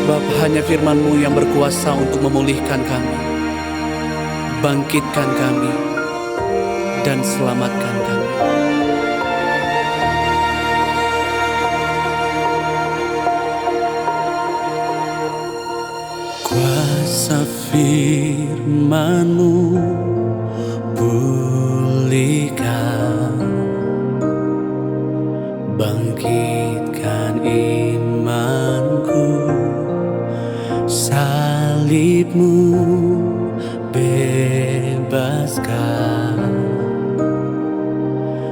Sebab hanya firman-Mu yang berkuasa untuk memulihkan kami, bangkitkan kami, dan selamatkan kami. Kuasa firman-Mu pulihkan, bangkitkan imanku. Salib-Mu bebaskan,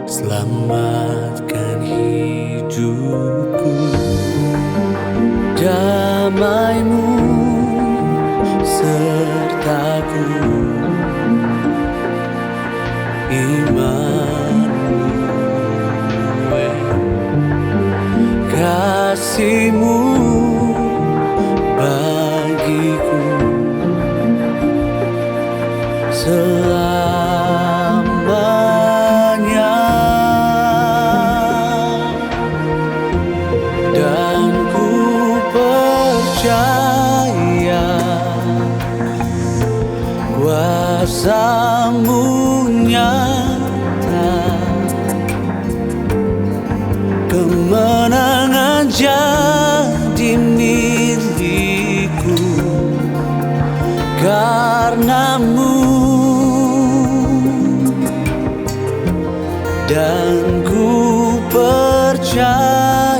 selamatkan hidupku. Damai-Mu sertaku, Immanuel. Kasih-Mu bagiku selamanya, dan ku percaya kuasa-Mu nyata, kemenangan jadi milikku karena-Mu, dan ku percaya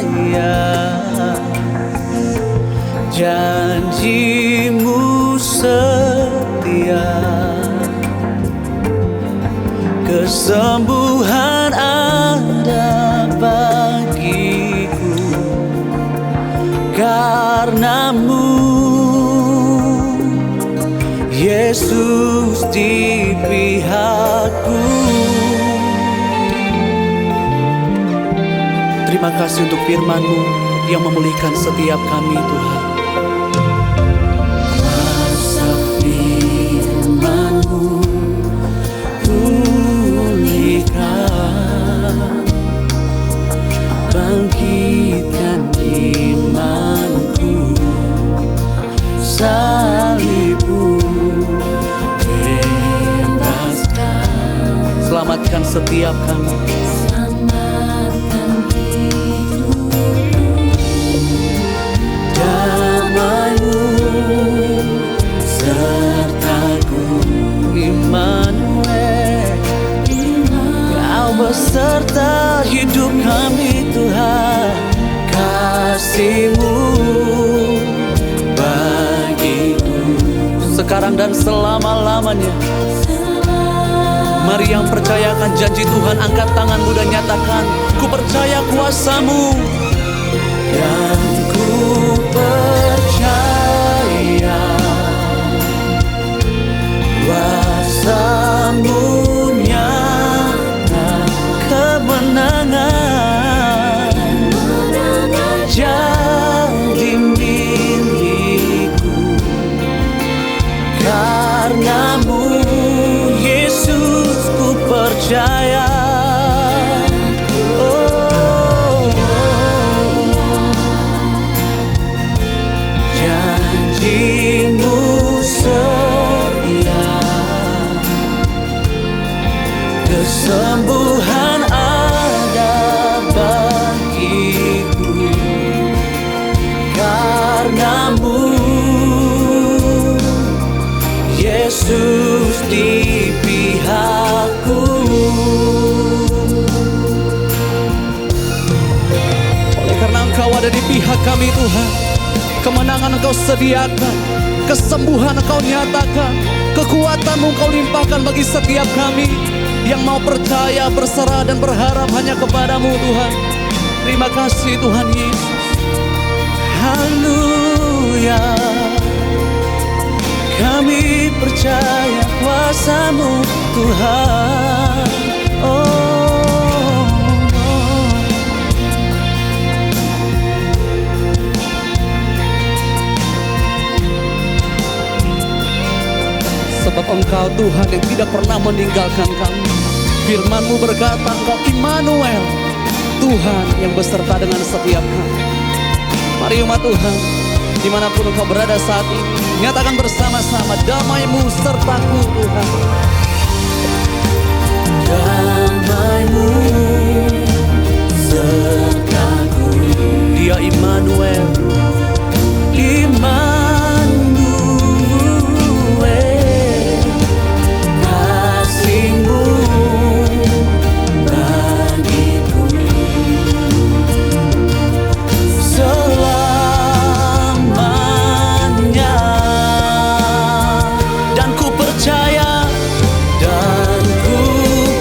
janji-Mu setia. Kesembuhan ada bagiku karena-Mu, Yesus di pihakku. Terima kasih untuk firman-Mu yang memulihkan setiap kami, Tuhan. Kuasa firman-Mu pulihkan, bangkitkan imanku. Salib-Mu bebaskan, selamatkan setiap kami. Damai-Mu sertaku, Immanuel. Kau beserta hidup kami, Tuhan. Kasih-Mu bagiku sekarang dan selama-lamanya. Mari yang percayakan janji Tuhan, angkat tanganmu dan nyatakan, ku percaya kuasa-Mu. Dan ku percaya kuasa-Mu nyata, kemenangan jadi milikku karena-Mu, Yesus, ku percaya. Janji-Mu setia, kesembuhan ada bagiku karena-Mu, Yesus di pihakku. Oleh karena Engkau ada di pihak kami, Tuhan, kemenangan Engkau sediakan, kesembuhan Engkau nyatakan, kekuatan-Mu Engkau limpahkan bagi setiap kami yang mau percaya, berserah dan berharap hanya kepada-Mu, Tuhan. Terima kasih Tuhan Yesus. Haleluya. Kami percaya kuasa-Mu, Tuhan. Sebab Engkau Tuhan yang tidak pernah meninggalkan kami. Firman-Mu berkata, Engkau Immanuel, Tuhan yang beserta dengan setiap kami. Mari umat Tuhan, Dimanapun engkau berada saat ini, nyatakan bersama-sama damai-Mu sertaku Tuhan. Damai-Mu sertaku, Dia Immanuel, Immanuel, kasih-Mu bagiku selamanya. dan ku percaya, Dan ku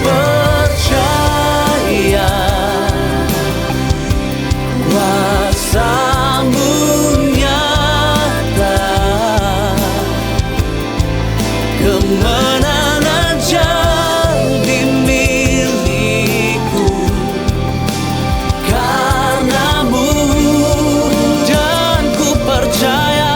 percaya kuasa-Mu nyata, kemenangan jadi milikku karena-Mu. dan ku percaya,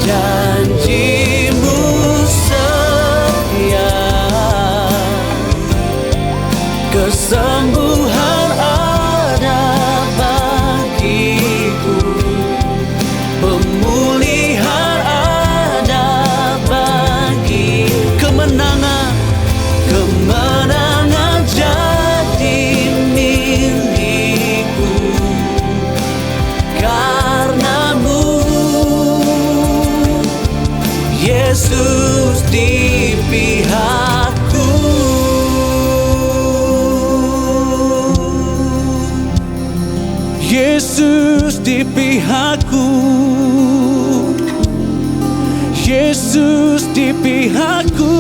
Janji-Mu setia, kesembuhan ada bagiku, pemulihan ada bagi, kemenangan kemenangan jadi milikku karena-Mu. Yesus di pihakku. Yesus di pihakku, Yesus di pihakku.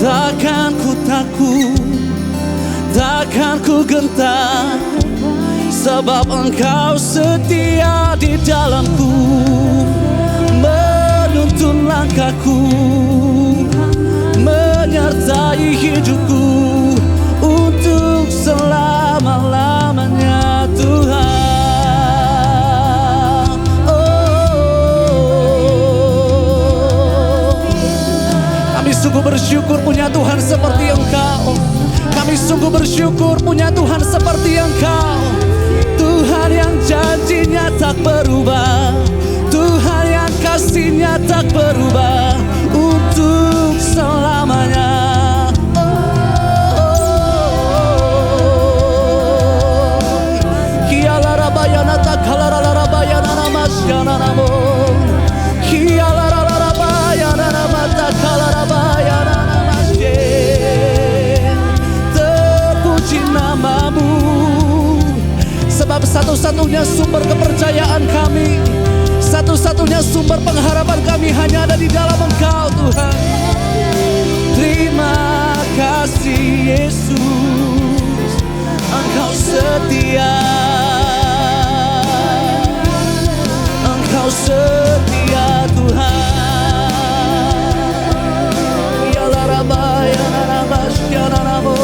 Takkan ku takut, takkan ku gentar, sebab Engkau setia di dalamku, menuntun langkahku, menyertai hidupku untuk selama-lamanya Tuhan. Kami sungguh bersyukur punya Tuhan seperti Engkau. Kami sungguh bersyukur punya Tuhan seperti Engkau. Tuhan yang janjinya tak berubah, Tuhan yang kasihnya tak berubah untuk selamanya. Kialarabaya takhalarabaya namasyana namo, Kialarabaya namatakhalarabaya namasye. Terpuji nama-Mu, sebab satu-satunya sumber kepercayaan kami, satu-satunya sumber pengharapan kami hanya ada di dalam Engkau Tuhan. Terima kasih Yesus, Engkau setia, Engkau setia Tuhan. Ya larabaya nanabasyana namo,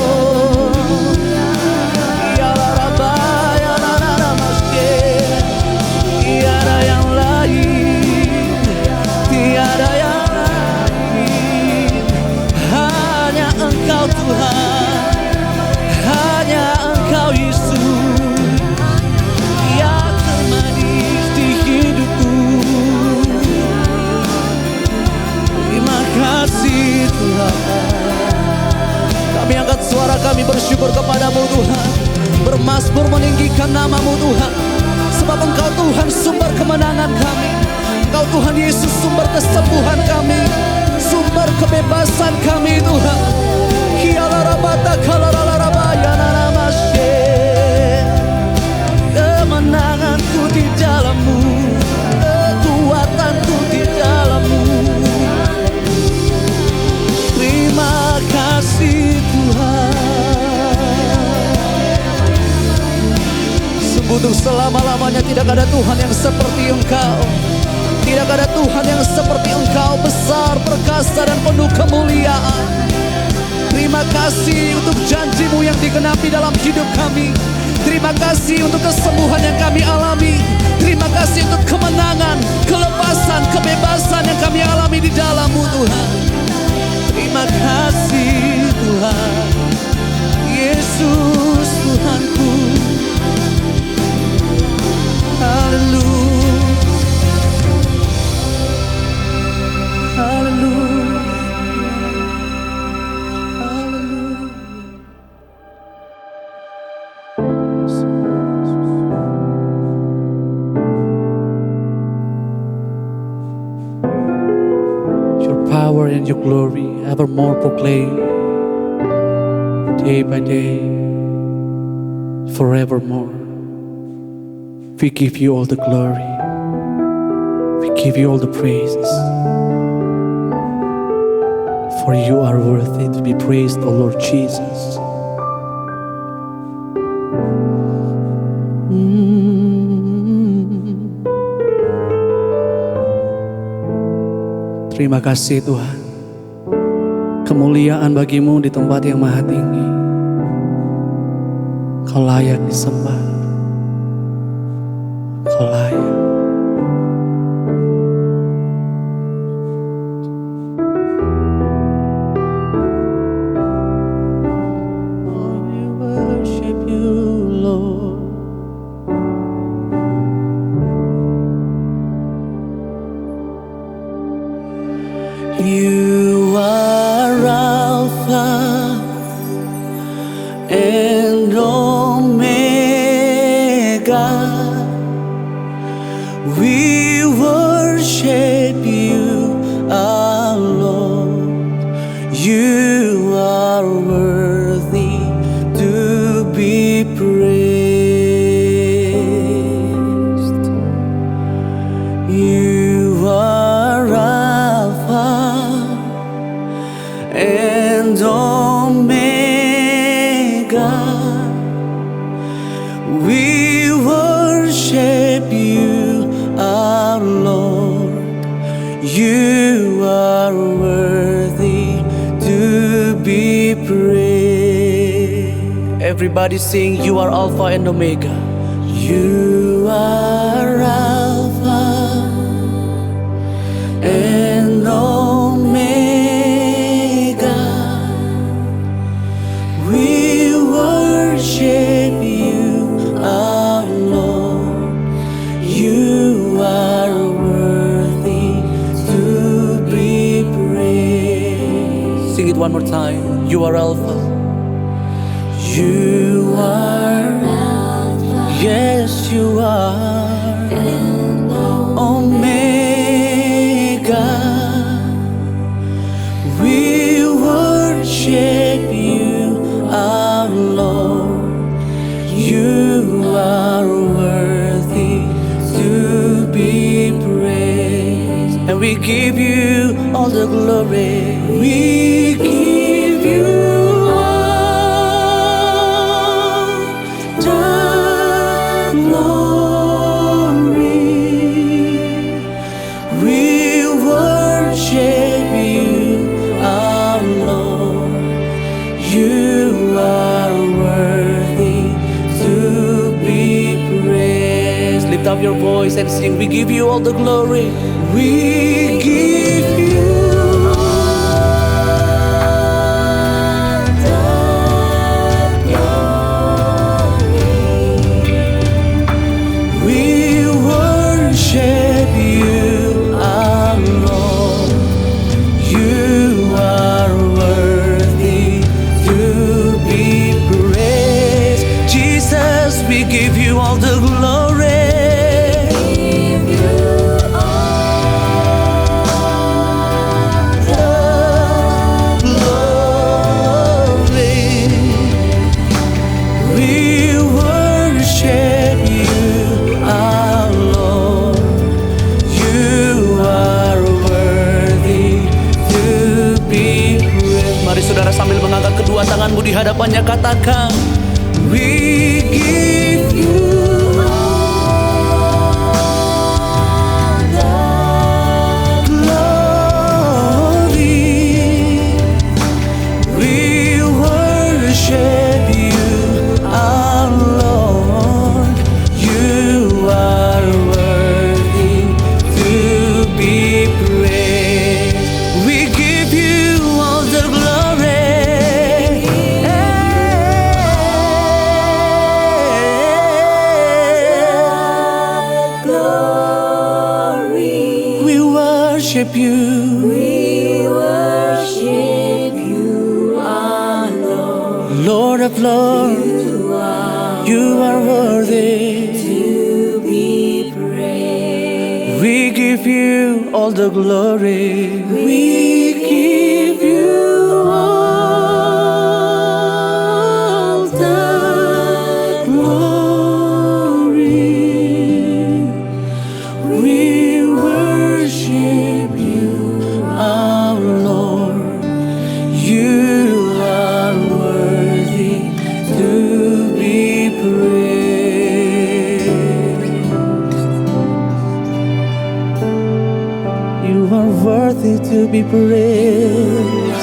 ya larabaya nanamasye. Tiada yang lain, tiada yang lain, hanya Engkau Tuhan, hanya Engkau Yesus yang termanis di hidupku. Terima kasih Tuhan. Kami angkat suara kami bersyukur kepada-Mu Tuhan, bermasmur meninggikan nama-Mu Tuhan, sebab Engkau Tuhan sumber kemenangan kami, Engkau Tuhan Yesus sumber kesembuhan kami, sumber kebebasan kami Tuhan. Kialarabata kalalarabaya nanamasye. Kemenanganku di dalam-Mu, kekuatanku di dalam-Mu. Terima kasih Tuhan. Sungguh untuk selama-lamanya tidak ada Tuhan yang seperti Engkau. Tidak ada Tuhan yang seperti Engkau, besar, perkasa, dan penuh kemuliaan. Terima kasih untuk janji-Mu yang digenapi dalam hidup kami. Terima kasih untuk kesembuhan yang kami alami. Terima kasih untuk kemenangan, kelepasan, kebebasan yang kami alami di dalam-Mu Tuhan. Terima power and your glory evermore proclaim, day by day, forevermore. We give you all the glory. We give you all the praises. For you are worthy to be praised, O Lord Jesus. Terima kasih Tuhan. Kemuliaan bagimu di tempat yang maha tinggi. Kau layak disembah. Kau layak. We worship you, Lord. You are Alpha and Omega. We worship you, our Lord. You are worthy to be praised. You are Alpha and Omega. We worship you, our Lord. You are worthy to be praised. Everybody sing, you are Alpha and Omega. You are Alpha and Omega. We worship you, our Lord. You are worthy to be praised. Sing it one more time. You are Alpha. You are Alpha. Yes, you are. And Omega. We worship you, our Lord. You are worthy to be praised. And we give you all the glory. We give you all the glory. We worship you, our Lord. You are worthy to be praised. Lift up your voice and sing. We give you all the glory. We give you all the glory. We worship you, our Lord. You are worthy to be praised. Jesus, we give you all the glory. Give you all the glory. We worship you, our Lord. You are worthy to be praised. Mari saudara sambil mengangkat kedua tanganmu di hadapannya katakan, we give you all the glory. We worship you, our Lord. You are worthy to be praised. We give you all the glory. We worship you. We worship you, our Lord. Lord of Lords, you are worthy to be praised. We give you all the glory. We be praised.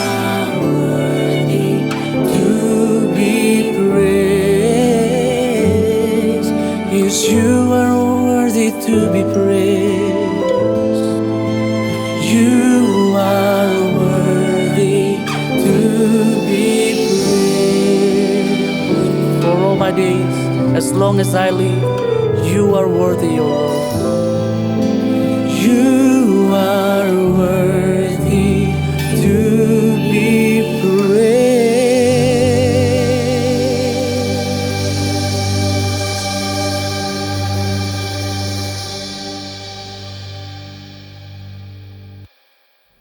Worthy to be praised. Yes, you are worthy to be praised. You are worthy to be praised. For all my days, as long as I live, you are worthy, O Lord. You are worthy to be praised.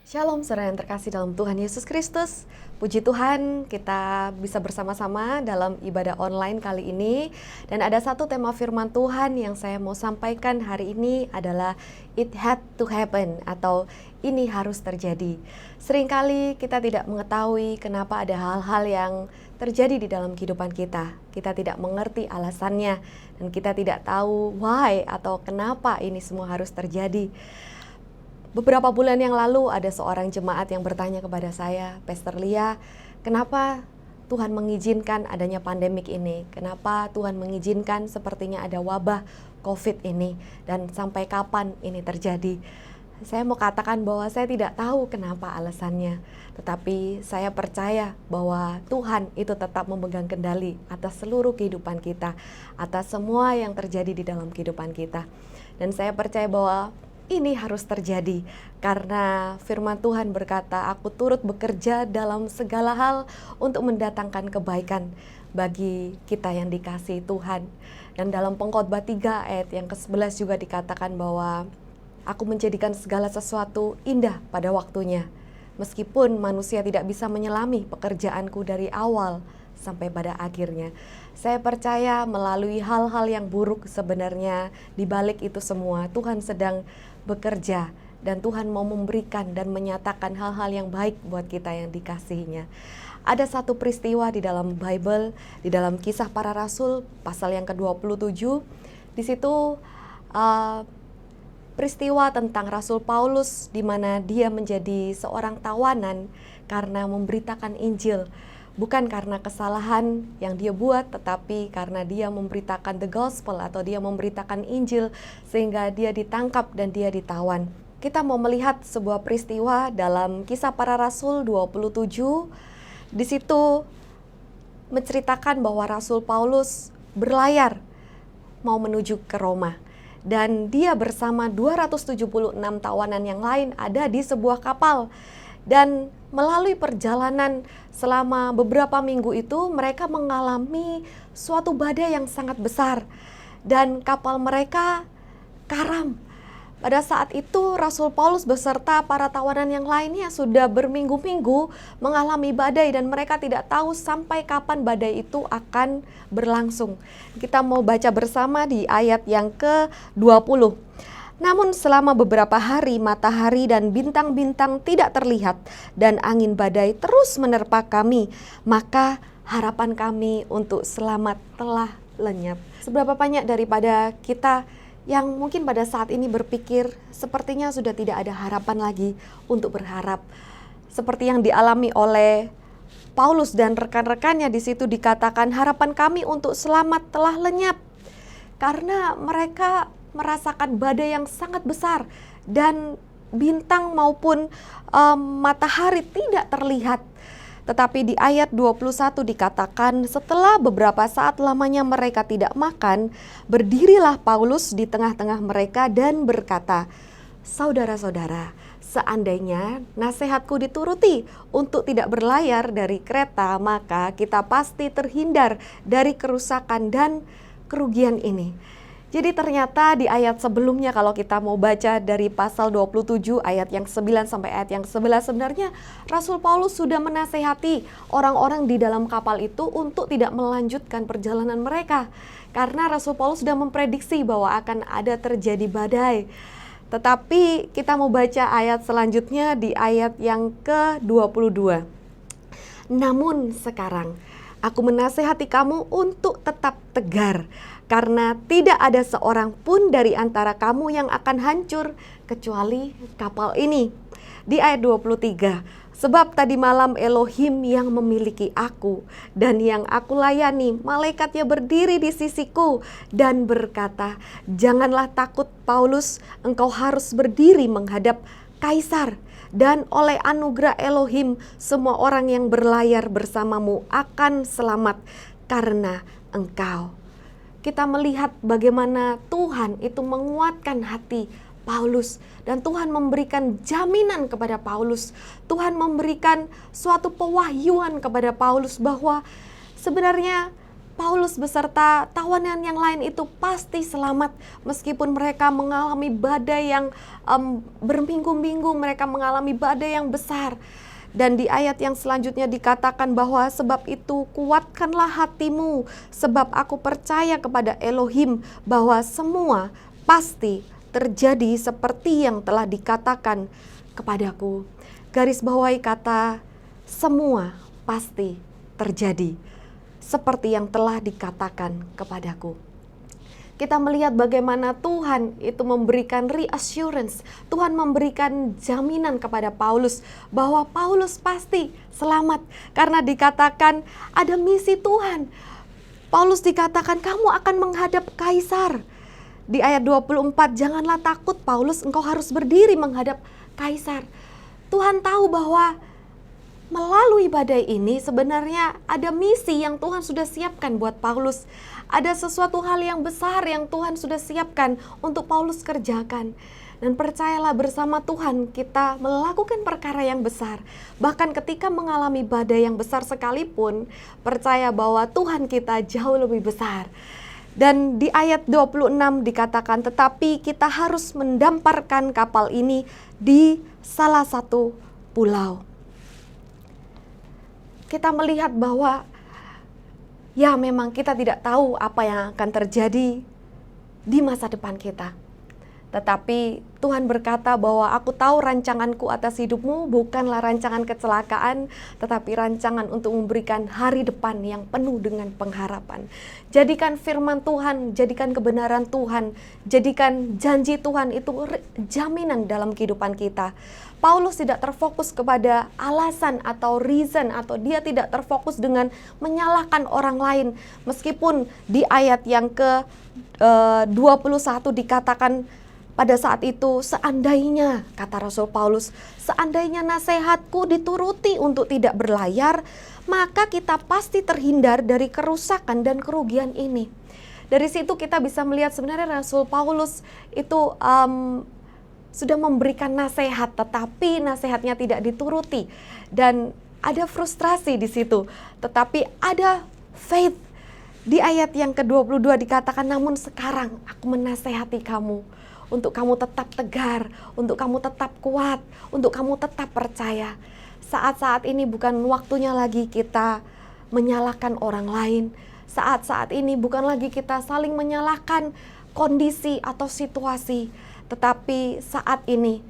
Shalom saudara yang terkasih dalam Tuhan Yesus Kristus. Puji Tuhan kita bisa bersama-sama dalam ibadah online kali ini. Dan ada satu tema firman Tuhan yang saya mau sampaikan hari ini adalah It had to happen, atau ini harus terjadi. Seringkali kita tidak mengetahui kenapa ada hal-hal yang terjadi di dalam kehidupan kita. Kita tidak mengerti alasannya dan kita tidak tahu why atau kenapa ini semua harus terjadi. Beberapa bulan yang lalu ada seorang jemaat yang bertanya kepada saya, Pastor Lia, kenapa Tuhan mengizinkan adanya pandemik ini? Kenapa Tuhan mengizinkan sepertinya ada wabah COVID ini? Dan sampai kapan ini terjadi? Saya mau katakan bahwa saya tidak tahu kenapa alasannya. Tetapi saya percaya bahwa Tuhan itu tetap memegang kendali atas seluruh kehidupan kita, atas semua yang terjadi di dalam kehidupan kita. Dan saya percaya bahwa ini harus terjadi karena firman Tuhan berkata, aku turut bekerja dalam segala hal untuk mendatangkan kebaikan bagi kita yang dikasihi Tuhan. Dan dalam Pengkhotbah 3 ayat yang ke-11 juga dikatakan bahwa aku menjadikan segala sesuatu indah pada waktunya. Meskipun manusia tidak bisa menyelami pekerjaanku dari awal sampai pada akhirnya. Saya percaya melalui hal-hal yang buruk sebenarnya di balik itu semua Tuhan sedang bekerja dan Tuhan mau memberikan dan menyatakan hal-hal yang baik buat kita yang dikasihinya. Ada satu peristiwa di dalam Bible, di dalam Kisah Para Rasul pasal yang ke-27. Di situ peristiwa tentang Rasul Paulus di mana dia menjadi seorang tawanan karena memberitakan Injil. Bukan karena kesalahan yang dia buat, tetapi karena dia memberitakan the gospel atau dia memberitakan Injil sehingga dia ditangkap dan dia ditawan. Kita mau melihat sebuah peristiwa dalam Kisah Para Rasul 27. Di situ menceritakan bahwa Rasul Paulus berlayar mau menuju ke Roma. Dan dia bersama 276 tawanan yang lain ada di sebuah kapal. Dan melalui perjalanan selama beberapa minggu itu mereka mengalami suatu badai yang sangat besar dan kapal mereka karam. Pada saat itu Rasul Paulus beserta para tawanan yang lainnya sudah berminggu-minggu mengalami badai dan mereka tidak tahu sampai kapan badai itu akan berlangsung. Kita mau baca bersama di ayat yang ke-20. Namun selama beberapa hari matahari dan bintang-bintang tidak terlihat dan angin badai terus menerpa kami, maka harapan kami untuk selamat telah lenyap. Seberapa banyak daripada kita yang mungkin pada saat ini berpikir sepertinya sudah tidak ada harapan lagi untuk berharap. Seperti yang dialami oleh Paulus dan rekan-rekannya di situ dikatakan harapan kami untuk selamat telah lenyap. Karena mereka merasakan badai yang sangat besar dan bintang maupun matahari tidak terlihat. Tetapi di ayat 21 dikatakan setelah beberapa saat lamanya mereka tidak makan, berdirilah Paulus di tengah-tengah mereka dan berkata, "Saudara-saudara, seandainya nasihatku dituruti untuk tidak berlayar dari kereta, maka kita pasti terhindar dari kerusakan dan kerugian ini." Jadi ternyata di ayat sebelumnya kalau kita mau baca dari pasal 27 ayat yang 9 sampai ayat yang 11 sebenarnya Rasul Paulus sudah menasehati orang-orang di dalam kapal itu untuk tidak melanjutkan perjalanan mereka. Karena Rasul Paulus sudah memprediksi bahwa akan ada terjadi badai. Tetapi kita mau baca ayat selanjutnya di ayat yang ke-22. Namun sekarang aku menasehati kamu untuk tetap tegar, karena tidak ada seorang pun dari antara kamu yang akan hancur kecuali kapal ini. Di ayat 23, sebab tadi malam Elohim yang memiliki aku dan yang aku layani, malaikatnya berdiri di sisiku dan berkata, janganlah takut Paulus, engkau harus berdiri menghadap Kaisar. Dan oleh anugerah Elohim, semua orang yang berlayar bersamamu akan selamat karena engkau. Kita melihat bagaimana Tuhan itu menguatkan hati Paulus, dan Tuhan memberikan jaminan kepada Paulus. Tuhan memberikan suatu pewahyuan kepada Paulus bahwa sebenarnya Paulus beserta tawanan yang lain itu pasti selamat meskipun mereka mengalami badai yang berminggu-minggu, mereka mengalami badai yang besar. Dan di ayat yang selanjutnya dikatakan bahwa sebab itu kuatkanlah hatimu, sebab aku percaya kepada Elohim bahwa semua pasti terjadi seperti yang telah dikatakan kepadaku. Garis bawahi kata semua pasti terjadi seperti yang telah dikatakan kepadaku. Kita melihat bagaimana Tuhan itu memberikan reassurance, Tuhan memberikan jaminan kepada Paulus bahwa Paulus pasti selamat karena dikatakan ada misi Tuhan. Paulus dikatakan kamu akan menghadap Kaisar. Di ayat 24, janganlah takut Paulus, engkau harus berdiri menghadap Kaisar. Tuhan tahu bahwa melalui badai ini sebenarnya ada misi yang Tuhan sudah siapkan buat Paulus. Ada sesuatu hal yang besar yang Tuhan sudah siapkan untuk Paulus kerjakan. Dan percayalah bersama Tuhan kita melakukan perkara yang besar. Bahkan ketika mengalami badai yang besar sekalipun, percaya bahwa Tuhan kita jauh lebih besar. Dan di ayat 26 dikatakan, tetapi kita harus mendamparkan kapal ini di salah satu pulau. Kita melihat bahwa ya memang kita tidak tahu apa yang akan terjadi di masa depan kita. Tetapi Tuhan berkata bahwa aku tahu rancanganku atas hidupmu bukanlah rancangan kecelakaan, tetapi rancangan untuk memberikan hari depan yang penuh dengan pengharapan. Jadikan firman Tuhan, jadikan kebenaran Tuhan, jadikan janji Tuhan itu jaminan dalam kehidupan kita. Paulus tidak terfokus kepada alasan atau reason, atau dia tidak terfokus dengan menyalahkan orang lain. Meskipun di ayat yang ke-21 dikatakan pada saat itu, seandainya, kata Rasul Paulus, seandainya nasihatku dituruti untuk tidak berlayar, maka kita pasti terhindar dari kerusakan dan kerugian ini. Dari situ kita bisa melihat sebenarnya Rasul Paulus itu sudah memberikan nasihat, tetapi nasihatnya tidak dituruti. Dan ada frustrasi di situ, tetapi ada faith. Di ayat yang ke-22 dikatakan, namun sekarang aku menasehati kamu, untuk kamu tetap tegar, untuk kamu tetap kuat, untuk kamu tetap percaya. Saat-saat ini bukan waktunya lagi kita menyalahkan orang lain. Saat-saat ini bukan lagi kita saling menyalahkan kondisi atau situasi. Tetapi saat ini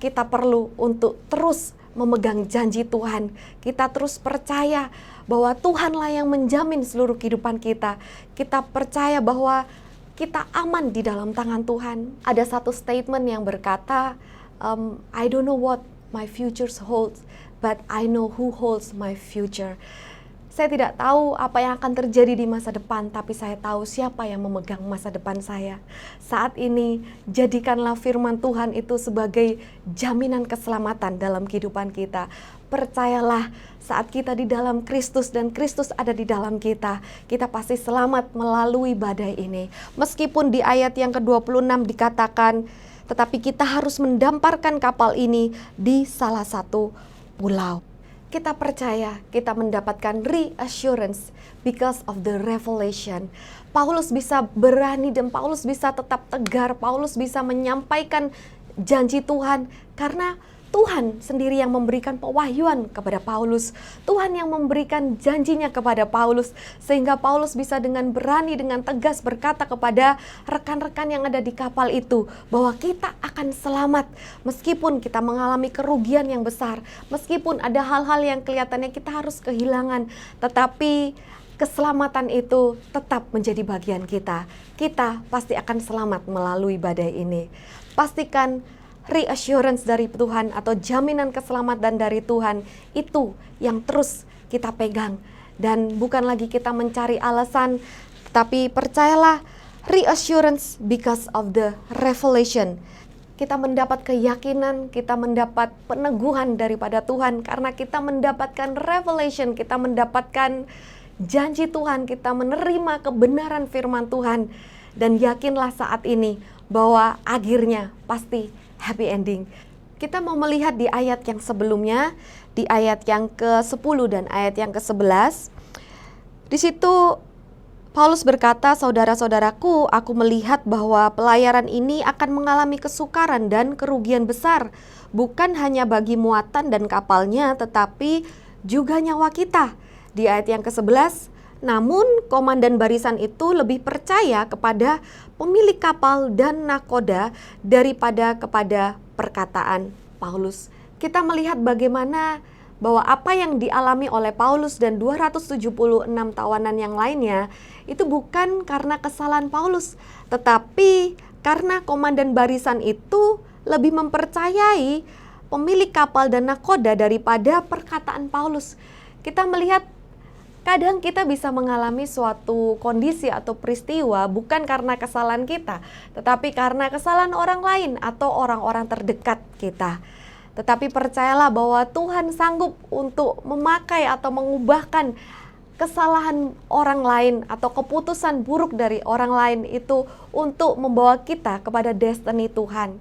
kita perlu untuk terus memegang janji Tuhan. Kita terus percaya bahwa Tuhanlah yang menjamin seluruh kehidupan kita. Kita percaya bahwa kita aman di dalam tangan Tuhan. Ada satu statement yang berkata, I don't know what my future holds, but I know who holds my future. Saya tidak tahu apa yang akan terjadi di masa depan, tapi saya tahu siapa yang memegang masa depan saya. Saat ini, jadikanlah firman Tuhan itu sebagai jaminan keselamatan dalam kehidupan kita. Percayalah, saat kita di dalam Kristus dan Kristus ada di dalam kita, kita pasti selamat melalui badai ini. Meskipun di ayat yang ke-26 dikatakan, tetapi kita harus mendamparkan kapal ini di salah satu pulau. Kita percaya kita mendapatkan reassurance because of the revelation. Paulus bisa berani dan Paulus bisa tetap tegar. Paulus bisa menyampaikan janji Tuhan karena Tuhan sendiri yang memberikan pewahyuan kepada Paulus. Tuhan yang memberikan janjinya kepada Paulus. Sehingga Paulus bisa dengan berani, dengan tegas berkata kepada rekan-rekan yang ada di kapal itu, bahwa kita akan selamat. Meskipun kita mengalami kerugian yang besar, meskipun ada hal-hal yang kelihatannya kita harus kehilangan, tetapi keselamatan itu tetap menjadi bagian kita. Kita pasti akan selamat melalui badai ini. Pastikan reassurance dari Tuhan atau jaminan keselamatan dari Tuhan itu yang terus kita pegang. Dan bukan lagi kita mencari alasan, tapi percayalah, reassurance because of the revelation. Kita mendapat keyakinan, kita mendapat peneguhan daripada Tuhan karena kita mendapatkan revelation, kita mendapatkan janji Tuhan, kita menerima kebenaran firman Tuhan. Dan yakinlah saat ini bahwa akhirnya pasti happy ending. Kita mau melihat di ayat yang sebelumnya, di ayat yang ke-10 dan ayat yang ke-11. Di situ Paulus berkata, "Saudara-saudaraku, aku melihat bahwa pelayaran ini akan mengalami kesukaran dan kerugian besar, bukan hanya bagi muatan dan kapalnya, tetapi juga nyawa kita." Di ayat yang ke-11, namun komandan barisan itu lebih percaya kepada pemilik kapal dan nakoda daripada kepada perkataan Paulus. Kita melihat bagaimana bahwa apa yang dialami oleh Paulus dan 276 tawanan yang lainnya itu bukan karena kesalahan Paulus, tetapi karena komandan barisan itu lebih mempercayai pemilik kapal dan nakoda daripada perkataan Paulus. Kita melihat kadang kita bisa mengalami suatu kondisi atau peristiwa bukan karena kesalahan kita, tetapi karena kesalahan orang lain atau orang-orang terdekat kita. Tetapi percayalah bahwa Tuhan sanggup untuk memakai atau mengubahkan kesalahan orang lain atau keputusan buruk dari orang lain itu untuk membawa kita kepada destiny Tuhan.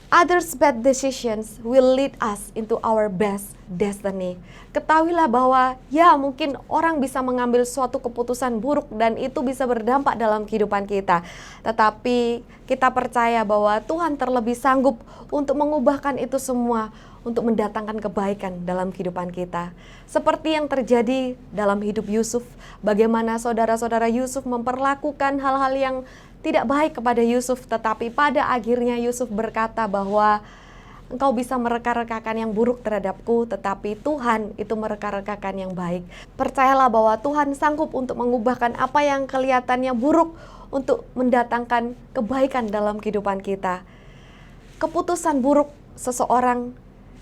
Others' bad decisions will lead us into our best destiny. Ketahuilah bahwa ya mungkin orang bisa mengambil suatu keputusan buruk dan itu bisa berdampak dalam kehidupan kita. Tetapi kita percaya bahwa Tuhan terlebih sanggup untuk mengubahkan itu semua untuk mendatangkan kebaikan dalam kehidupan kita. Seperti yang terjadi dalam hidup Yusuf, bagaimana saudara-saudara Yusuf memperlakukan hal-hal yang tidak baik kepada Yusuf, tetapi pada akhirnya Yusuf berkata bahwa engkau bisa mereka-rekakan yang buruk terhadapku, tetapi Tuhan itu mereka-rekakan yang baik. Percayalah bahwa Tuhan sanggup untuk mengubahkan apa yang kelihatannya buruk untuk mendatangkan kebaikan dalam kehidupan kita. Keputusan buruk seseorang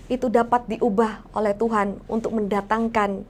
itu dapat diubah oleh Tuhan untuk mendatangkan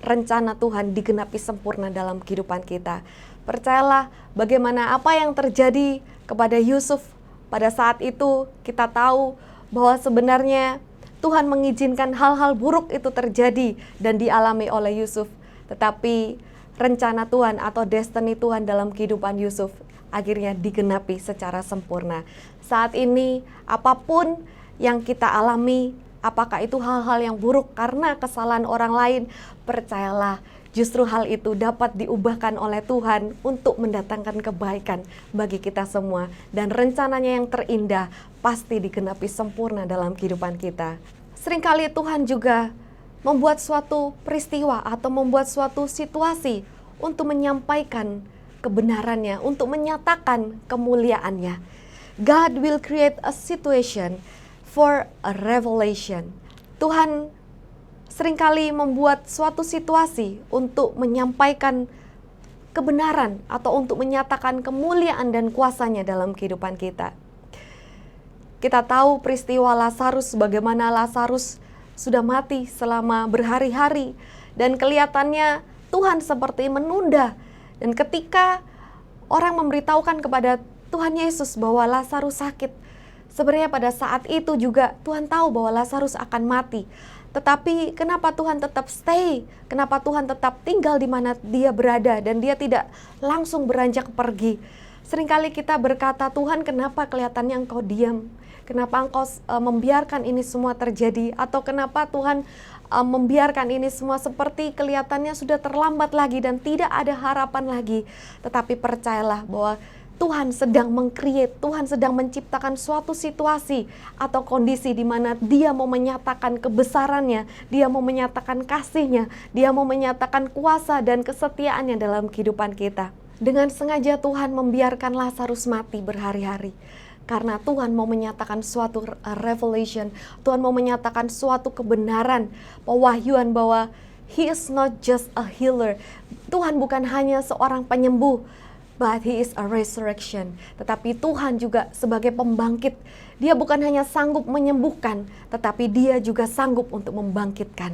rencana Tuhan digenapi sempurna dalam kehidupan kita. Percayalah bagaimana apa yang terjadi kepada Yusuf pada saat itu, kita tahu bahwa sebenarnya Tuhan mengizinkan hal-hal buruk itu terjadi dan dialami oleh Yusuf. Tetapi rencana Tuhan atau destiny Tuhan dalam kehidupan Yusuf akhirnya digenapi secara sempurna. Saat ini apapun yang kita alami, apakah itu hal-hal yang buruk karena kesalahan orang lain, percayalah justru hal itu dapat diubahkan oleh Tuhan untuk mendatangkan kebaikan bagi kita semua. Dan rencananya yang terindah pasti digenapi sempurna dalam kehidupan kita. Seringkali Tuhan juga membuat suatu peristiwa atau membuat suatu situasi untuk menyampaikan kebenarannya, untuk menyatakan kemuliaannya. God will create a situation for a revelation. Tuhan seringkali membuat suatu situasi untuk menyampaikan kebenaran atau untuk menyatakan kemuliaan dan kuasanya dalam kehidupan kita. Kita tahu peristiwa Lazarus, bagaimana Lazarus sudah mati selama berhari-hari dan kelihatannya Tuhan seperti menunda. Dan ketika orang memberitahukan kepada Tuhan Yesus bahwa Lazarus sakit, sebenarnya pada saat itu juga Tuhan tahu bahwa Lazarus akan mati. Tetapi kenapa Tuhan tetap stay? Kenapa Tuhan tetap tinggal di mana dia berada dan dia tidak langsung beranjak pergi? Seringkali kita berkata, Tuhan kenapa kelihatannya engkau diam? Kenapa engkau membiarkan ini semua terjadi? Atau kenapa Tuhan membiarkan ini semua seperti kelihatannya sudah terlambat lagi dan tidak ada harapan lagi? Tetapi percayalah bahwa Tuhan sedang meng-create, Tuhan sedang menciptakan suatu situasi atau kondisi di mana Dia mau menyatakan kebesarannya, Dia mau menyatakan kasih-Nya, Dia mau menyatakan kuasa dan kesetiaannya dalam kehidupan kita. Dengan sengaja Tuhan membiarkan Lazarus mati berhari-hari. Karena Tuhan mau menyatakan suatu revelation, Tuhan mau menyatakan suatu kebenaran, pewahyuan bahwa He is not just a healer. Tuhan bukan hanya seorang penyembuh, but He is a resurrection. Tetapi Tuhan juga sebagai pembangkit. Dia bukan hanya sanggup menyembuhkan, tetapi Dia juga sanggup untuk membangkitkan.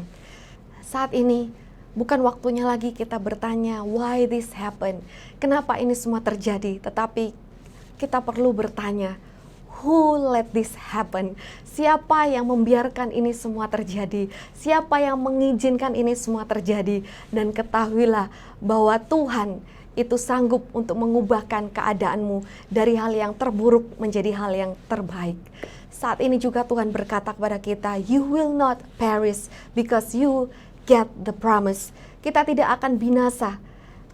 Saat ini bukan waktunya lagi kita bertanya, why this happen? Kenapa ini semua terjadi? Tetapi kita perlu bertanya, who let this happen? Siapa yang membiarkan ini semua terjadi? Siapa yang mengizinkan ini semua terjadi? Dan ketahuilah bahwa Tuhan itu sanggup untuk mengubahkan keadaanmu dari hal yang terburuk menjadi hal yang terbaik. Saat ini juga Tuhan berkata kepada kita, you will not perish because you get the promise. Kita tidak akan binasa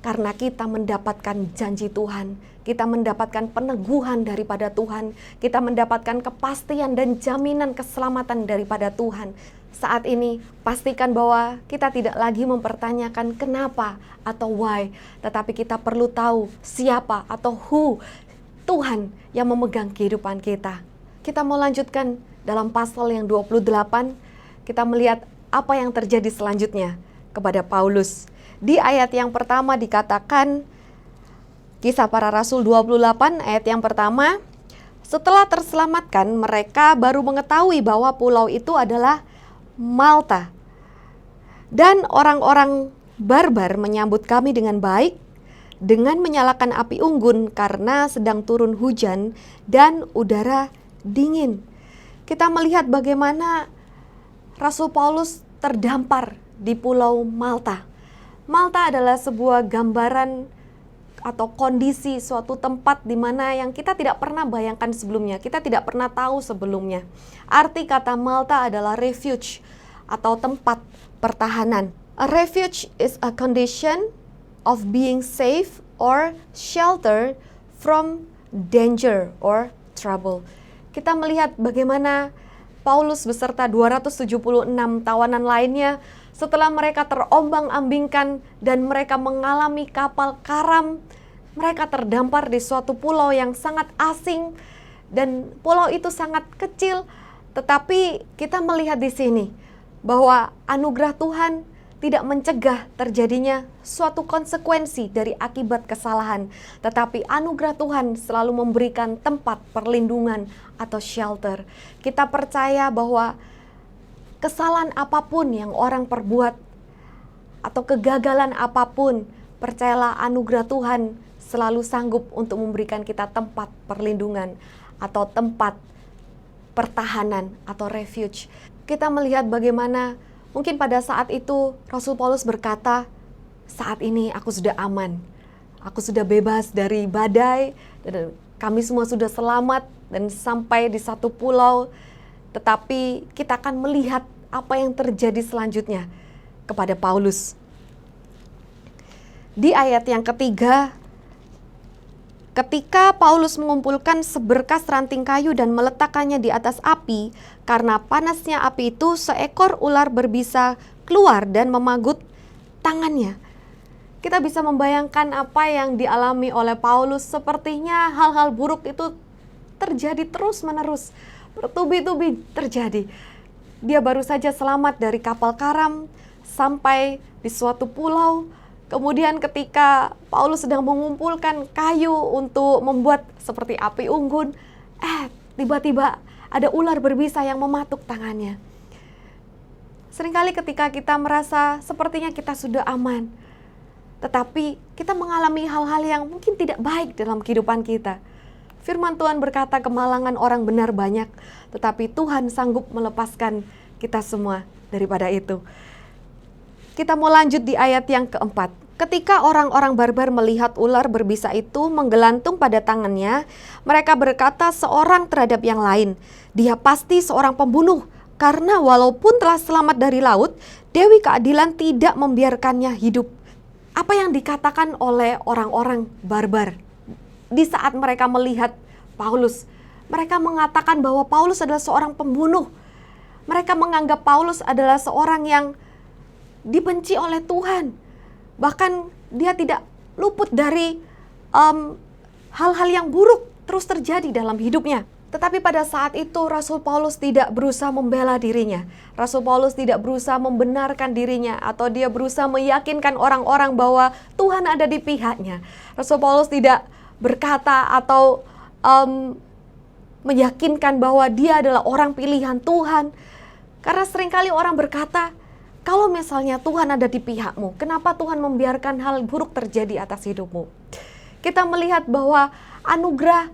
karena kita mendapatkan janji Tuhan. Kita mendapatkan peneguhan daripada Tuhan. Kita mendapatkan kepastian dan jaminan keselamatan daripada Tuhan. Saat ini pastikan bahwa kita tidak lagi mempertanyakan kenapa atau why, tetapi kita perlu tahu siapa atau who Tuhan yang memegang kehidupan kita. Kita mau lanjutkan dalam pasal yang 28, kita melihat apa yang terjadi selanjutnya kepada Paulus. Di ayat yang pertama dikatakan, Kisah Para Rasul 28 ayat yang pertama, setelah terselamatkan mereka baru mengetahui bahwa pulau itu adalah Malta. Dan orang-orang barbar menyambut kami dengan baik, dengan menyalakan api unggun karena sedang turun hujan dan udara dingin. Kita melihat bagaimana Rasul Paulus terdampar di pulau Malta. Malta adalah sebuah gambaran atau kondisi suatu tempat di mana yang kita tidak pernah bayangkan sebelumnya, kita tidak pernah tahu sebelumnya. Arti kata Malta adalah refuge atau tempat pertahanan. A refuge is a condition of being safe or shelter from danger or trouble. Kita melihat bagaimana Paulus beserta 276 tawanan lainnya setelah mereka terombang-ambingkan dan mereka mengalami kapal karam, mereka terdampar di suatu pulau yang sangat asing dan pulau itu sangat kecil, tetapi kita melihat di sini bahwa anugerah Tuhan tidak mencegah terjadinya suatu konsekuensi dari akibat kesalahan, tetapi anugerah Tuhan selalu memberikan tempat perlindungan atau shelter. Kita percaya bahwa kesalahan apapun yang orang perbuat atau kegagalan apapun, percayalah anugerah Tuhan selalu sanggup untuk memberikan kita tempat perlindungan atau tempat pertahanan atau refuge. Kita melihat bagaimana mungkin pada saat itu Rasul Paulus berkata, saat ini aku sudah aman, aku sudah bebas dari badai, dan kami semua sudah selamat dan sampai di satu pulau. Tetapi kita akan melihat apa yang terjadi selanjutnya kepada Paulus. Di ayat yang ketiga, ketika Paulus mengumpulkan seberkas ranting kayu dan meletakkannya di atas api, karena panasnya api itu seekor ular berbisa keluar dan memagut tangannya. Kita bisa membayangkan apa yang dialami oleh Paulus. Sepertinya hal-hal buruk itu terjadi terus-menerus, bertubi-tubi terjadi. Dia baru saja selamat dari kapal karam sampai di suatu pulau. Kemudian ketika Paulus sedang mengumpulkan kayu untuk membuat seperti api unggun, tiba-tiba ada ular berbisa yang mematuk tangannya. Seringkali ketika kita merasa sepertinya kita sudah aman, tetapi kita mengalami hal-hal yang mungkin tidak baik dalam kehidupan kita. Firman Tuhan berkata kemalangan orang benar banyak, tetapi Tuhan sanggup melepaskan kita semua daripada itu. Kita mau lanjut di ayat yang keempat. Ketika orang-orang barbar melihat ular berbisa itu menggelantung pada tangannya, mereka berkata seorang terhadap yang lain, dia pasti seorang pembunuh, karena walaupun telah selamat dari laut, Dewi Keadilan tidak membiarkannya hidup. Apa yang dikatakan oleh orang-orang barbar? Di saat mereka melihat Paulus, mereka mengatakan bahwa Paulus adalah seorang pembunuh. Mereka menganggap Paulus adalah seorang yang dibenci oleh Tuhan. Bahkan dia tidak luput dari hal-hal yang buruk terus terjadi dalam hidupnya. Tetapi pada saat itu Rasul Paulus tidak berusaha membela dirinya. Rasul Paulus tidak berusaha membenarkan dirinya atau dia berusaha meyakinkan orang-orang bahwa Tuhan ada di pihaknya. Rasul Paulus tidak berkata atau meyakinkan bahwa dia adalah orang pilihan Tuhan. Karena seringkali orang berkata, kalau misalnya Tuhan ada di pihakmu, kenapa Tuhan membiarkan hal buruk terjadi atas hidupmu? Kita melihat bahwa anugerah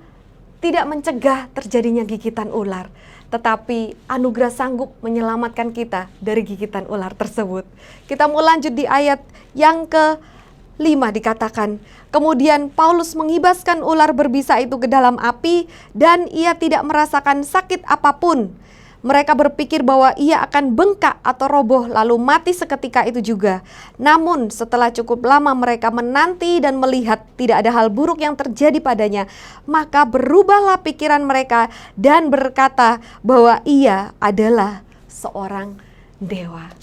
tidak mencegah terjadinya gigitan ular, tetapi anugerah sanggup menyelamatkan kita dari gigitan ular tersebut. Kita mau lanjut di ayat yang ke-5 dikatakan, kemudian Paulus mengibaskan ular berbisa itu ke dalam api dan ia tidak merasakan sakit apapun. Mereka berpikir bahwa ia akan bengkak atau roboh lalu mati seketika itu juga. Namun setelah cukup lama mereka menanti dan melihat tidak ada hal buruk yang terjadi padanya, maka berubahlah pikiran mereka dan berkata bahwa ia adalah seorang dewa.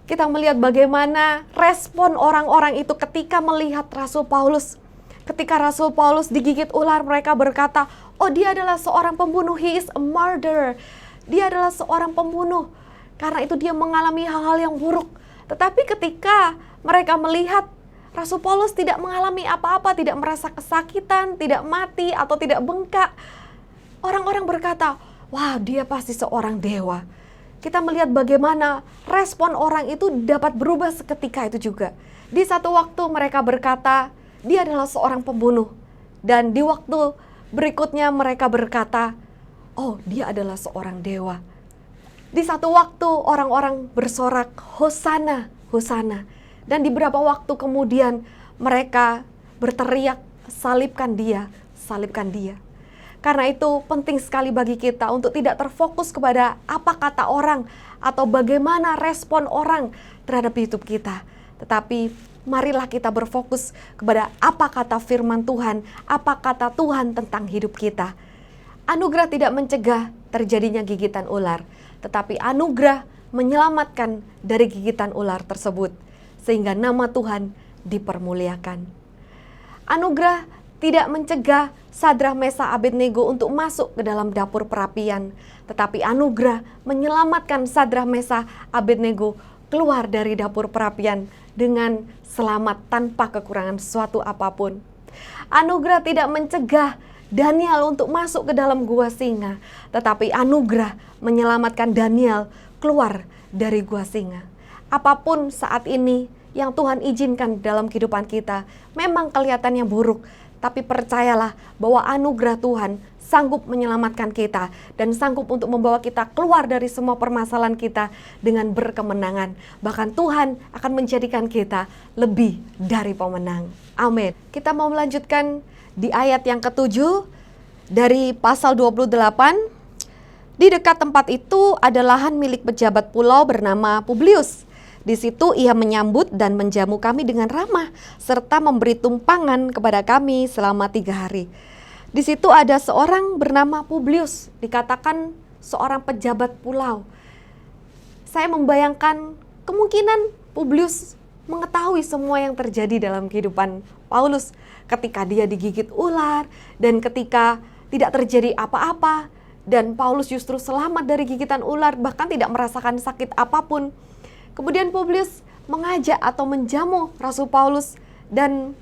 Kita melihat bagaimana respon orang-orang itu ketika melihat Rasul Paulus. Ketika Rasul Paulus digigit ular, mereka berkata, oh dia adalah seorang pembunuh, he is a murderer. Dia adalah seorang pembunuh, karena itu dia mengalami hal-hal yang buruk. Tetapi ketika mereka melihat Rasul Paulus tidak mengalami apa-apa, tidak merasa kesakitan, tidak mati atau tidak bengkak, orang-orang berkata, wah dia pasti seorang dewa. Kita melihat bagaimana respon orang itu dapat berubah seketika itu juga. Di satu waktu mereka berkata, dia adalah seorang pembunuh. Dan di waktu berikutnya mereka berkata, oh dia adalah seorang dewa. Di satu waktu orang-orang bersorak, Hosana, Hosana. Dan di beberapa waktu kemudian mereka berteriak, salibkan dia, salibkan dia. Karena itu penting sekali bagi kita untuk tidak terfokus kepada apa kata orang atau bagaimana respon orang terhadap hidup kita. Tetapi marilah kita berfokus kepada apa kata firman Tuhan, apa kata Tuhan tentang hidup kita. Anugerah tidak mencegah terjadinya gigitan ular, tetapi anugerah menyelamatkan dari gigitan ular tersebut, sehingga nama Tuhan dipermuliakan. Anugerah tidak mencegah Sadrah, Mesah, Abednego untuk masuk ke dalam dapur perapian, tetapi anugerah menyelamatkan Sadrah, Mesah, Abednego keluar dari dapur perapian dengan selamat tanpa kekurangan sesuatu apapun. Anugerah tidak mencegah Daniel untuk masuk ke dalam gua singa, tetapi anugerah menyelamatkan Daniel keluar dari gua singa. Apapun saat ini yang Tuhan izinkan dalam kehidupan kita, memang kelihatannya buruk, tapi percayalah bahwa anugerah Tuhan sanggup menyelamatkan kita dan sanggup untuk membawa kita keluar dari semua permasalahan kita dengan berkemenangan. Bahkan Tuhan akan menjadikan kita lebih dari pemenang. Amin. Kita mau melanjutkan di ayat yang ke-7 dari pasal 28, di dekat tempat itu ada lahan milik pejabat pulau bernama Publius. Di situ ia menyambut dan menjamu kami dengan ramah, serta memberi tumpangan kepada kami selama 3 hari. Di situ ada seorang bernama Publius, dikatakan seorang pejabat pulau. Saya membayangkan kemungkinan Publius mengetahui semua yang terjadi dalam kehidupan Paulus. Ketika dia digigit ular dan ketika tidak terjadi apa-apa dan Paulus justru selamat dari gigitan ular bahkan tidak merasakan sakit apapun. Kemudian Publius mengajak atau menjamu Rasul Paulus dan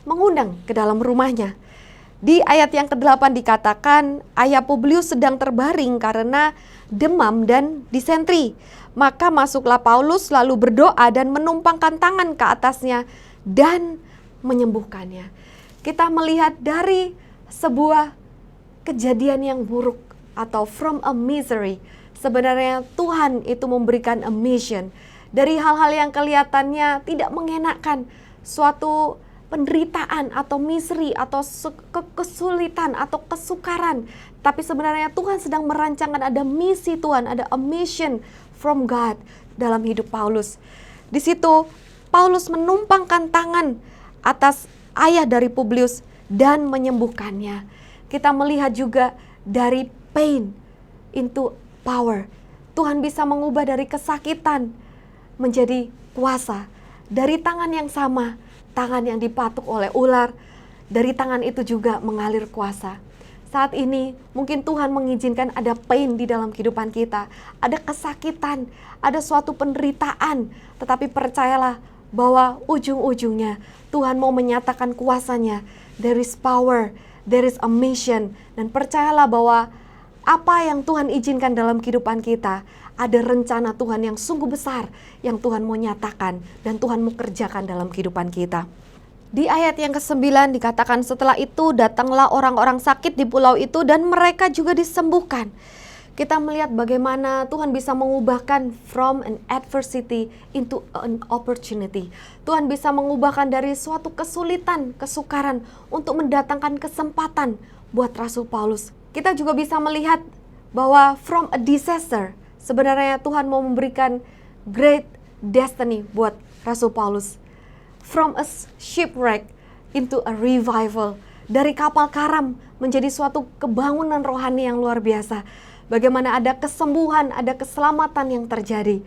mengundang ke dalam rumahnya. Di ayat yang ke-8 dikatakan ayah Publius sedang terbaring karena demam dan disentri. Maka masuklah Paulus lalu berdoa dan menumpangkan tangan ke atasnya dan menyembuhkannya. Kita melihat dari sebuah kejadian yang buruk atau from a misery, sebenarnya Tuhan itu memberikan a mission. Dari hal-hal yang kelihatannya tidak mengenakan, suatu penderitaan atau misery atau kesulitan atau kesukaran, tapi sebenarnya Tuhan sedang merancangkan ada misi Tuhan, ada a mission from God dalam hidup Paulus. Di situ Paulus menumpangkan tangan atas ayah dari Publius dan menyembuhkannya. Kita melihat juga dari pain into power. Tuhan bisa mengubah dari kesakitan menjadi kuasa. Dari tangan yang sama, tangan yang dipatuk oleh ular, dari tangan itu juga mengalir kuasa. Saat ini mungkin Tuhan mengizinkan ada pain di dalam kehidupan kita, ada kesakitan, ada suatu penderitaan, tetapi percayalah bahwa ujung-ujungnya Tuhan mau menyatakan kuasanya. There is power, there is a mission, dan percayalah bahwa apa yang Tuhan izinkan dalam kehidupan kita, ada rencana Tuhan yang sungguh besar yang Tuhan mau nyatakan dan Tuhan mau kerjakan dalam kehidupan kita. Di ayat yang ke-9 dikatakan, setelah itu datanglah orang-orang sakit di pulau itu dan mereka juga disembuhkan. Kita melihat bagaimana Tuhan bisa mengubahkan from an adversity into an opportunity. Tuhan bisa mengubahkan dari suatu kesulitan, kesukaran untuk mendatangkan kesempatan buat Rasul Paulus. Kita juga bisa melihat bahwa from a disaster, sebenarnya Tuhan mau memberikan great destiny buat Rasul Paulus. From a shipwreck into a revival. Dari kapal karam menjadi suatu kebangunan rohani yang luar biasa. Bagaimana ada kesembuhan, ada keselamatan yang terjadi.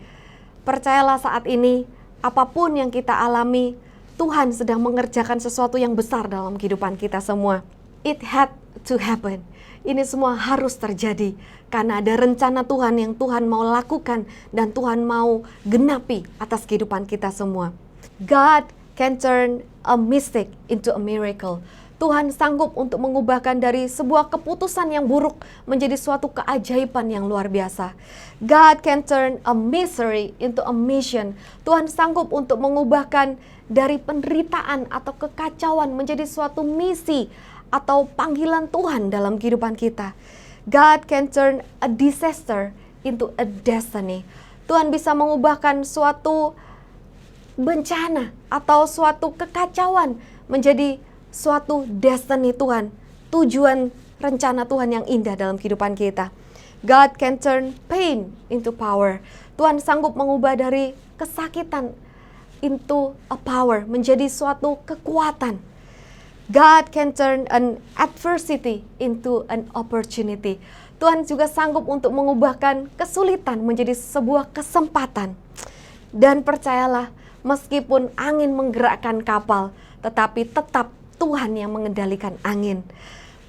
Percayalah saat ini, apapun yang kita alami, Tuhan sedang mengerjakan sesuatu yang besar dalam kehidupan kita semua. It had to happen. Ini semua harus terjadi karena ada rencana Tuhan yang Tuhan mau lakukan dan Tuhan mau genapi atas kehidupan kita semua. God can turn a mistake into a miracle. Tuhan sanggup untuk mengubahkan dari sebuah keputusan yang buruk menjadi suatu keajaiban yang luar biasa. God can turn a misery into a mission. Tuhan sanggup untuk mengubahkan dari penderitaan atau kekacauan menjadi suatu misi atau panggilan Tuhan dalam kehidupan kita. God can turn a disaster into a destiny. Tuhan bisa mengubahkan suatu bencana atau suatu kekacauan menjadi suatu destiny Tuhan, tujuan rencana Tuhan yang indah dalam kehidupan kita. God can turn pain into power. Tuhan sanggup mengubah dari kesakitan into a power, menjadi suatu kekuatan. God can turn an adversity into an opportunity. Tuhan juga sanggup untuk mengubahkan kesulitan menjadi sebuah kesempatan. Dan percayalah, meskipun angin menggerakkan kapal, tetapi tetap Tuhan yang mengendalikan angin.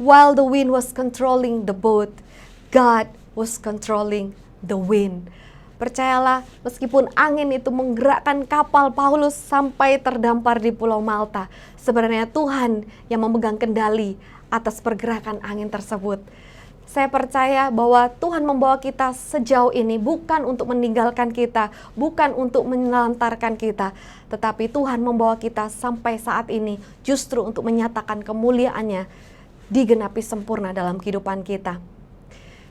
While the wind was controlling the boat, God was controlling the wind. Percayalah, meskipun angin itu menggerakkan kapal Paulus sampai terdampar di Pulau Malta, sebenarnya Tuhan yang memegang kendali atas pergerakan angin tersebut. Saya percaya bahwa Tuhan membawa kita sejauh ini bukan untuk meninggalkan kita, bukan untuk menelantarkan kita, tetapi Tuhan membawa kita sampai saat ini justru untuk menyatakan kemuliaannya digenapi sempurna dalam kehidupan kita.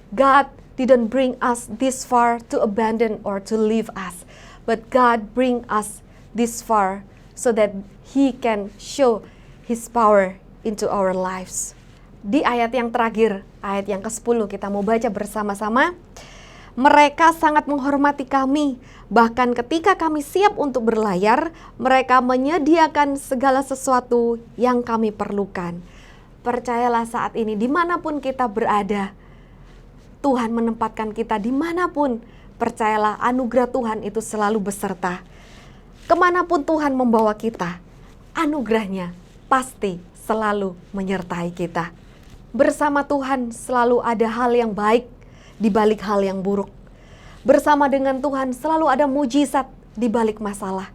God didn't bring us this far to abandon or to leave us, but God bring us this far so that He can show His power into our lives. Di ayat yang terakhir, ayat yang ke-10 kita mau baca bersama-sama. Mereka sangat menghormati kami, bahkan ketika kami siap untuk berlayar, mereka menyediakan segala sesuatu yang kami perlukan. Percayalah saat ini, dimanapun kita berada, Tuhan menempatkan kita dimanapun. Percayalah, anugerah Tuhan itu selalu beserta. Kemanapun Tuhan membawa kita, anugerahnya pasti selalu menyertai kita. Bersama Tuhan selalu ada hal yang baik di balik hal yang buruk. Bersama dengan Tuhan selalu ada mujizat di balik masalah.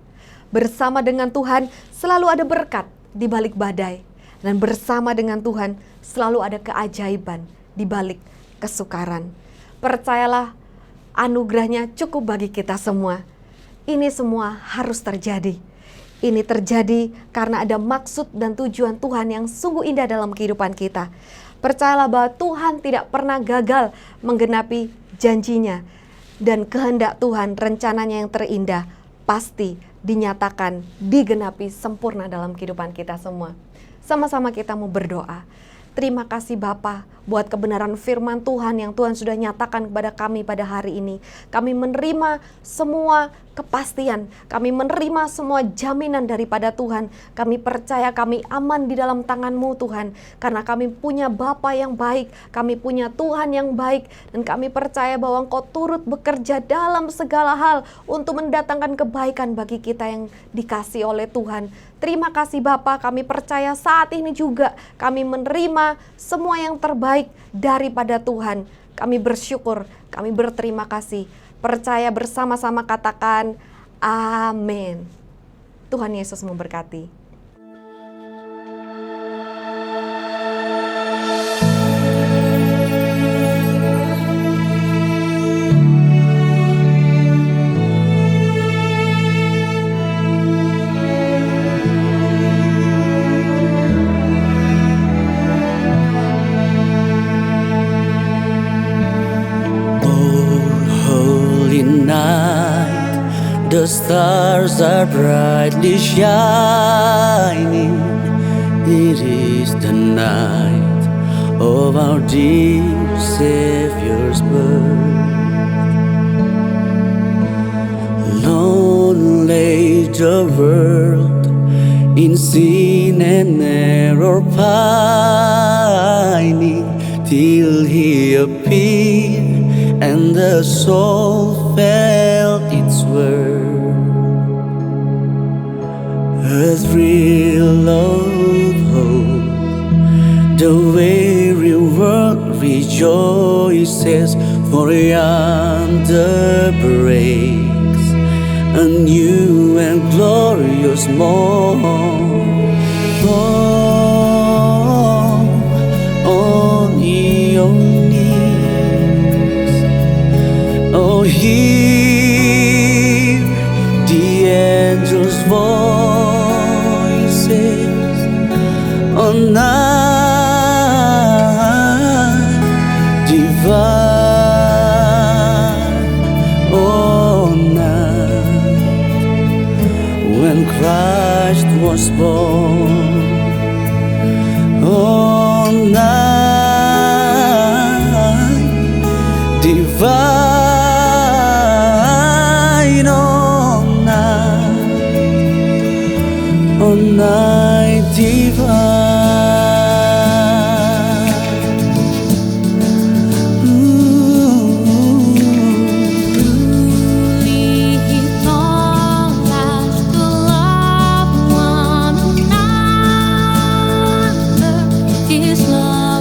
Bersama dengan Tuhan selalu ada berkat di balik badai. Dan bersama dengan Tuhan selalu ada keajaiban di balik kesukaran. Percayalah, anugerahnya cukup bagi kita semua. Ini semua harus terjadi. Ini terjadi karena ada maksud dan tujuan Tuhan yang sungguh indah dalam kehidupan kita. Percayalah bahwa Tuhan tidak pernah gagal menggenapi janjinya. Dan kehendak Tuhan, rencananya yang terindah, pasti dinyatakan, digenapi sempurna dalam kehidupan kita semua. Sama-sama kita mau berdoa. Terima kasih Bapa buat kebenaran firman Tuhan yang Tuhan sudah nyatakan kepada kami pada hari ini. Kami menerima semua kepastian, kami menerima semua jaminan daripada Tuhan. Kami percaya kami aman di dalam tangan-Mu Tuhan, karena kami punya Bapa yang baik, kami punya Tuhan yang baik, dan kami percaya bahwa Engkau turut bekerja dalam segala hal untuk mendatangkan kebaikan bagi kita yang dikasih oleh Tuhan. Terima kasih Bapa, kami percaya saat ini juga kami menerima semua yang terbaik daripada Tuhan. Kami bersyukur, kami berterima kasih. Percaya bersama-sama katakan amin. Tuhan Yesus memberkati. Night, the stars are brightly shining. It is the night of our dear Savior's birth. Long lay the world in sin and error pining, till He appeared and the soul felt its worth. A thrill of hope, the weary world rejoices, for yonder breaks a new and glorious morn. Fall on your knees, oh, hear the angels' voices on night divine, on night when Christ was born, on night divine, on night divine. Truly He taught us to love one another. His love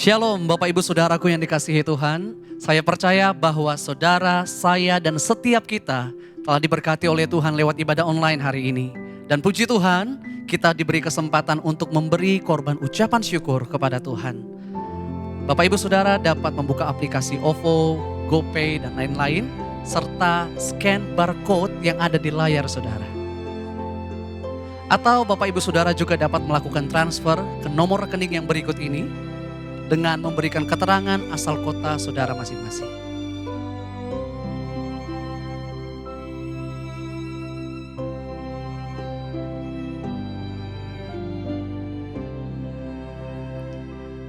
Shalom Bapak Ibu Saudaraku yang dikasihi Tuhan. Saya percaya bahwa saudara, saya dan setiap kita telah diberkati oleh Tuhan lewat ibadah online hari ini. Dan puji Tuhan, kita diberi kesempatan untuk memberi korban ucapan syukur kepada Tuhan. Bapak Ibu Saudara dapat membuka aplikasi OVO, GoPay dan lain-lain, serta scan barcode yang ada di layar saudara. Atau Bapak Ibu Saudara juga dapat melakukan transfer ke nomor rekening yang berikut ini dengan memberikan keterangan asal kota saudara masing-masing.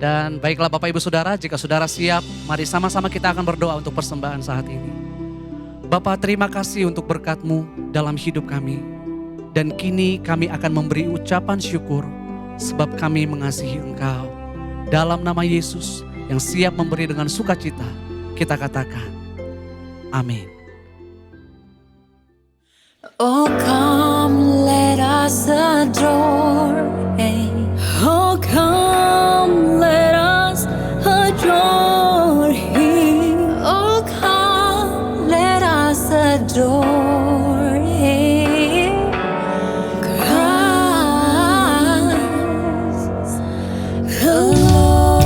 Dan baiklah Bapak Ibu Saudara, jika saudara siap, mari sama-sama kita akan berdoa untuk persembahan saat ini. Bapa, terima kasih untuk berkat-Mu dalam hidup kami. Dan kini kami akan memberi ucapan syukur sebab kami mengasihi Engkau. Dalam nama Yesus yang siap memberi dengan sukacita, kita katakan, amin. Oh, come, let us adore Him. Oh, come, let us adore Him. Oh, come, let us adore Him. Christ the Lord.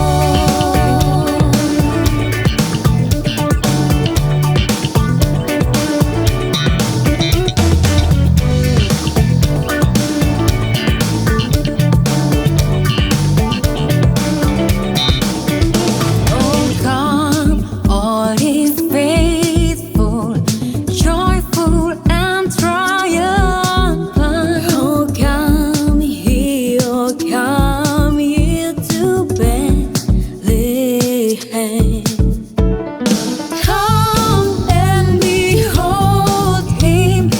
Oh, come, all is faithful, joyful and triumphant. Oh, come here to Bethlehem. Come and behold Him,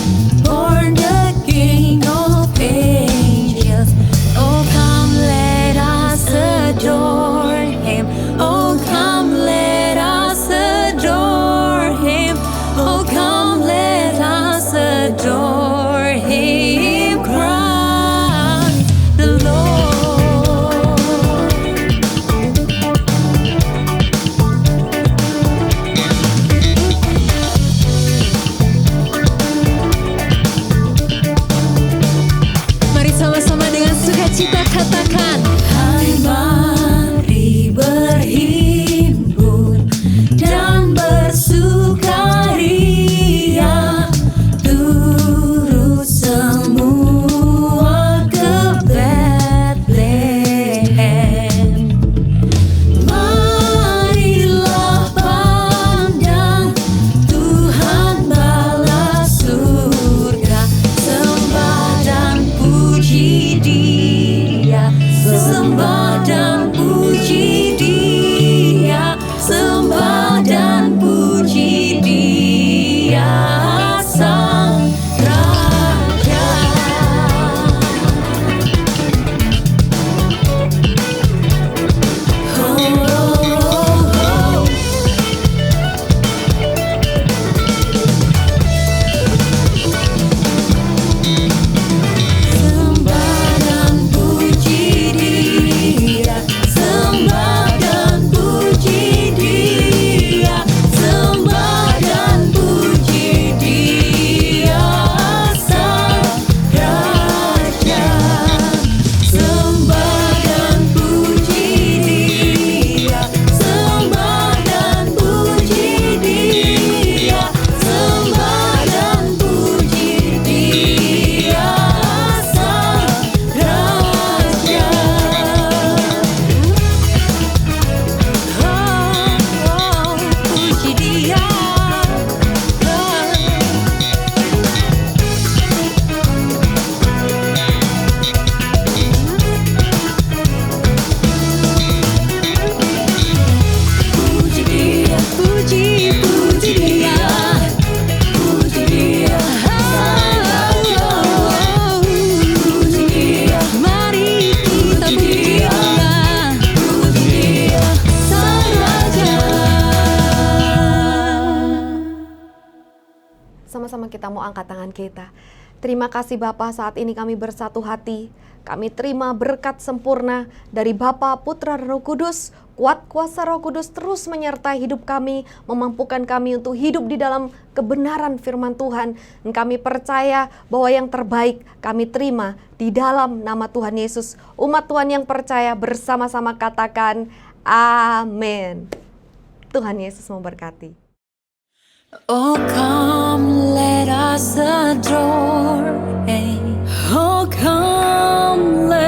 born the King of angels. Oh, come, let us adore Him. Oh, come, let us adore Him. Oh, come, let us adore Him, Christ the Lord. Mari sama-sama dengan sukacita katakan, hai mari berhimpun dan bersukaria, turut semua ke Bethlehem. Marilah pandang Tuhan bala surga, sembah dan puji Dia, sembah dan puji Dia, sembah dan puji Dia, Sang Raja. Sembah dan puji Dia, sembah dan puji Dia, sembah dan puji Dia, Sang Raja. Sembah dan puji Dia, sembah dan puji Dia, sembah dan puji Dia, Sang Raja. Oh, puji Dia. Puji Dia, puji Dia, puji Dia, puji Dia, mari kita puji Dia, puji Dia, Sang Raja. Sama-sama kita mau angkat tangan kita. Terima kasih Bapa, saat ini kami bersatu hati Kami terima berkat sempurna dari Bapa, Putra, dan Roh Kudus. Kuat kuasa Roh Kudus terus menyertai hidup kami, memampukan kami untuk hidup di dalam kebenaran firman Tuhan. Dan kami percaya bahwa yang terbaik kami terima di dalam nama Tuhan Yesus. Umat Tuhan yang percaya bersama-sama katakan amin. Tuhan Yesus memberkati. Oh, come, let us adore. Oh, come, let